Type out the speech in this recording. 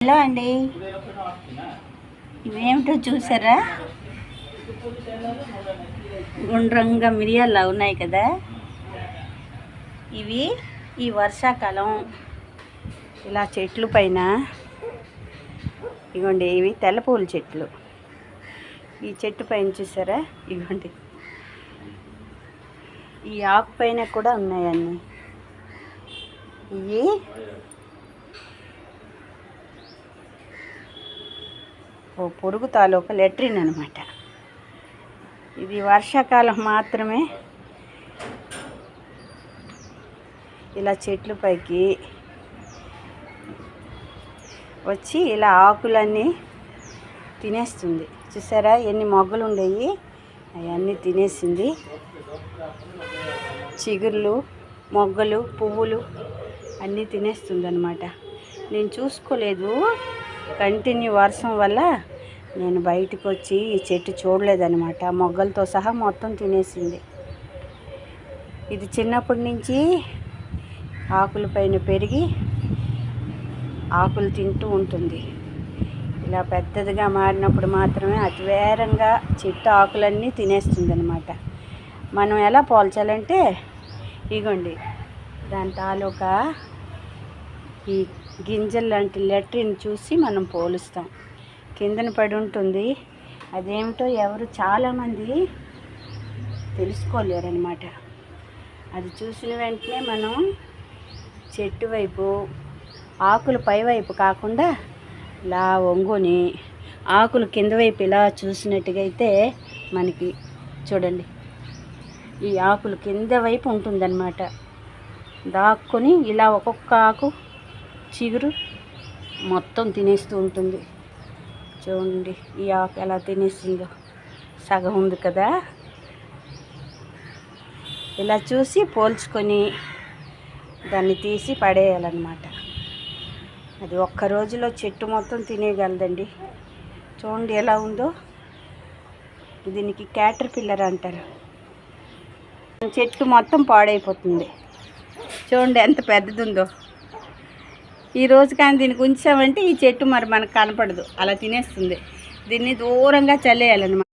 Hello అండి, ఇవేమిటో చూసారా? గుండ్రంగా మిరియాలు ఉన్నాయి కదా, ఇవి ఈ వర్షాకాలం ఇలా చెట్లు పైన ఇగోండి, ఇవి తెల్లపూల చెట్లు. ఈ చెట్టు పైన చూసారా? ఇగోండి, ఈ ఆకు పైన కూడా ఉన్నాయన్నీ. ఇవి ఓ పొరుగు తాలూకా లెట్రిన్ అనమాట. ఇది వర్షాకాలం మాత్రమే ఇలా చెట్లు పైకి వచ్చి ఇలా ఆకులన్నీ తినేస్తుంది. చూసారా ఎన్ని మొగ్గలు ఉండేవి, అవన్నీ తినేసింది. చిగుర్లు, మొగ్గలు, పువ్వులు అన్నీ తినేస్తుంది అనమాట. నేను చూసుకోలేదు, కంటిన్యూ వర్షం వల్ల నేను బయటకు వచ్చి ఈ చెట్టు చూడలేదన్నమాట. మొగ్గలతో సహా మొత్తం తినేసింది. ఇది చిన్నప్పటి నుంచి ఆకుల పైన పెరిగి ఆకులు తింటూ ఉంటుంది. ఇలా పెద్దదిగా మారినప్పుడు మాత్రమే అతి వేరంగా చెట్టు ఆకులన్నీ తినేస్తుంది అనమాట. మనం ఎలా పోల్చాలంటే ఇగోండి, దాని తాలూకా ఈ గింజలు లాంటి లెట్రిన్ చూసి మనం పోలుస్తాం. కిందన పడి ఉంటుంది, అదేమిటో ఎవరు చాలామంది తెలుసుకోలేరన్నమాట. అది చూసిన వెంటనే మనం చెట్టు వైపు ఆకులు పైవైపు కాకుండా ఇలా వంగుని ఆకులు కింద వైపు ఇలా చూసినట్టుగా అయితే మనకి చూడండి, ఈ ఆకులు కింద వైపు ఉంటుందన్నమాట. దాక్కుని ఇలా ఒక్కొక్క ఆకు చిగురు మొత్తం తినేస్తూ ఉంటుంది. చూడండి ఈ ఆకు ఎలా తినేసిందో, సగం ఉంది కదా. ఇలా చూసి పోల్చుకొని దాన్ని తీసి పడేయాలన్నమాట. అది ఒక్క రోజులో చెట్టు మొత్తం తినేయగలదండి. చూడండి ఎలా ఉందో. దీనికి క్యాటర్ పిల్లర్ అంటారు. చెట్టు మొత్తం పాడైపోతుంది. చూడండి ఎంత పెద్దది ఉందో. ఈరోజు కానీ దీనికి ఉంచామంటే ఈ చెట్టు మరి మనకు కనపడదు, అలా తినేస్తుంది. దీన్ని దూరంగా చల్లేయాలన్నమాట.